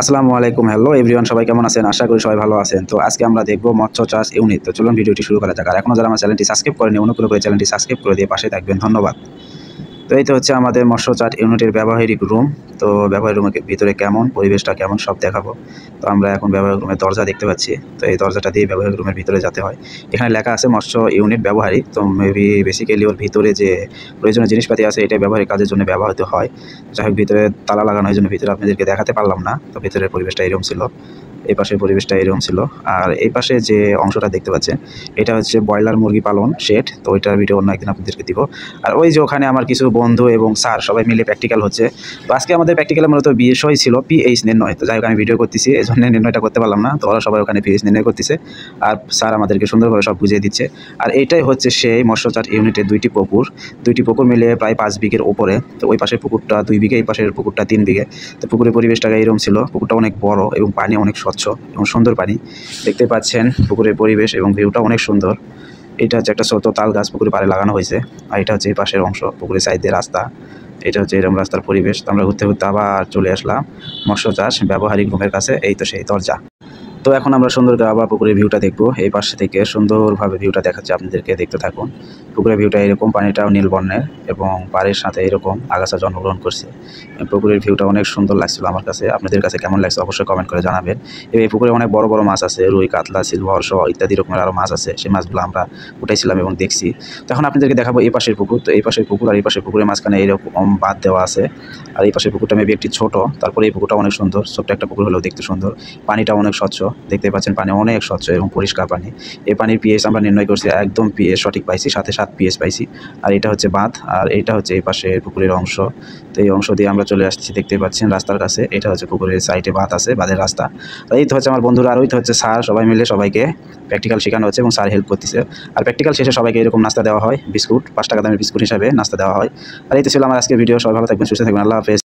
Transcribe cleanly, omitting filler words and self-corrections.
আসসালামু আলাইকুম, hello everyone, সবাই কেমন আছেন? আশা করি সবাই ভালো আছেন। তো আজকে আমরা দেখব মৎস্য চাষ ইউনিট। তো চলুন ভিডিওটি শুরু করা যাক। আর এখনও যারা আমার চ্যানেলটি সাবস্ক্রাইব করেনি, অনুগ্রহ করে চ্যানেলটি সাবস্ক্রাইব করে দিয়ে পাশে থাকবেন। ধন্যবাদ। তো এই তো হচ্ছে আমাদের মৎস্য চাষ ইউনিটের ব্যবহারিক রুম। তো ব্যবহারিক রুমের ভিতরে কেমন, পরিবেশটা কেমন সব দেখাবো। তো আমরা এখন ব্যবহারিক রুমের দরজা দেখতে পাচ্ছি। তো এই দরজাটা দিয়ে ব্যবহারিক রুমের ভিতরে যেতে হয়। এখানে লেখা আছে মৎস্য ইউনিট ব্যবহারিক। তো মেবি বেসিক্যালি ওর ভিতরে যে প্রয়োজনীয় জিনিসপাতি আছে এটা ব্যবহারিক কাজের জন্য ব্যবহৃত হয়। যাই হোক, ভিতরে তালা লাগানো, এই জন্য ভিতরে আপনাদেরকে দেখাতে পারলাম না। তো ভিতরের পরিবেশটা এরকম ছিল, এই পাশের পরিবেশটা এরকম ছিল। আর এই পাশে যে অংশটা দেখতে পাচ্ছেন এটা হচ্ছে ব্রয়লার মুরগি পালন শেড। তো ওইটার ভিডিও অন্য একদিন আপনাদেরকে দিব। আর ওই যে ওখানে আমার কিছু বন্ধু এবং স্যার সবাই মিলে প্র্যাকটিক্যাল হচ্ছে। তো আজকে আমাদের প্র্যাকটিক্যালের মূলত বিষয় ছিল পিএইচ নির্ণয়। তো যাই হোক, আমি ভিডিও করতেছি, এই জন্য নির্ণয়টা করতে পারলাম না। তো ওরা সবাই ওখানে পিএইচ নির্ণয় করতেছে আর স্যার আমাদেরকে সুন্দরভাবে সব বুঝিয়ে দিচ্ছে। আর এইটাই হচ্ছে সেই মৎস্য চাষ ইউনিটের দুইটি পুকুর মিলিয়ে প্রায় 5 বিঘের উপরে। তো ওই পাশের পুকুরটা 2 বিঘে, এই পাশের পুকুরটা 3 বিঘে। তো পুকুরের পরিবেশটা এরকম ছিল। পুকুরটা অনেক বড় এবং পানি অনেক স্বচ্ছ এবং সুন্দর পানি দেখতে পাচ্ছেন। পুকুরের পরিবেশ এবং ভিউটা অনেক সুন্দর। এটা হচ্ছে একটা ছোট তাল গাছ পুকুরের পাড়ে লাগানো হয়েছে। আর এটা হচ্ছে এই পাশের অংশ, পুকুরের সাইড দিয়ে রাস্তা। এটা হচ্ছে এরকম রাস্তার পরিবেশ। তো আমরা ঘুরতে ঘুরতে আবার চলে আসলাম মৎস্য চাষ ব্যবহারিক রুমের কাছে। এই তো সেই দরজা। তো এখন আমরা সুন্দর করে আবার পুকুরের ভিউটা দেখবো। এই পাশে থেকে সুন্দরভাবে ভিউটা দেখাচ্ছে আপনাদেরকে, দেখতে থাকুন। পুকুরের ভিউটা এরকম, পানিটাও নীল বর্ণের এবং পাড়ের সাথে এরকম আগাছা জন্মগ্রহণ করছে। পুকুরের ভিউটা অনেক সুন্দর লাগছিল আমার কাছে। আপনাদের কাছে কেমন লাগছে অবশ্যই কমেন্ট করে জানাবেন। এই পুকুরে অনেক বড় বড় মাছ আছে, রুই, কাতলা, সিলভার সহ ইত্যাদি রকমের আরও মাছ আছে। সেই মাছগুলো আমরা উঠাইছিলাম এবং দেখছি। তো এখন আপনাদেরকে দেখাবো এই পাশের পুকুর। তো এই পাশের পুকুর আর এই পাশের পুকুরের মাঝখানে এরকম বাঁধ দেওয়া আছে। আর এই পাশের পুকুরটা মেবি একটি ছোট, তারপরে এই পুকুরটা অনেক সুন্দর, ছোট্ট একটা পুকুর হলেও দেখতে সুন্দর। পানিটা অনেক স্বচ্ছ, দেখতে পাচ্ছেন পানি অনেক স্বচ্ছ এবং পরিষ্কার পানি। এই পানির পিএইচ আমরা নির্ণয় করছি, একদম পিএইচ সঠিক পাইছি, 7.7 পিএইচ পাইছি। আর এটা হচ্ছে বাঁধ, আর এইটা হচ্ছে এই পাশে পুকুরের অংশ। তো এই অংশ দিয়ে আমরা চলে আসছি, দেখতে পাচ্ছেন রাস্তার কাছে। এটা হচ্ছে পুকুরের সাইডে বাঁধ আছে, বাঁধের রাস্তা। আর এই তো হচ্ছে আমার বন্ধুরা, আর ওই তো হচ্ছে স্যার, সবাই মিলে সবাইকে প্র্যাকটিক্যাল শেখানো হচ্ছে এবং স্যার হেল্প করতেছে। আর প্র্যাকটিক্যাল শেষে সবাইকে এরকম নাস্তা দেওয়া হয়, বিস্কুট, 5 টাকা দামের বিস্কুট হিসাবে নাস্তা দেওয়া হয়। আর এই তো ছিল আমার আজকের ভিডিও। সবাই ভালো থাকবেন, সুস্থ থাকবেন, আল্লাহ হাফেজ।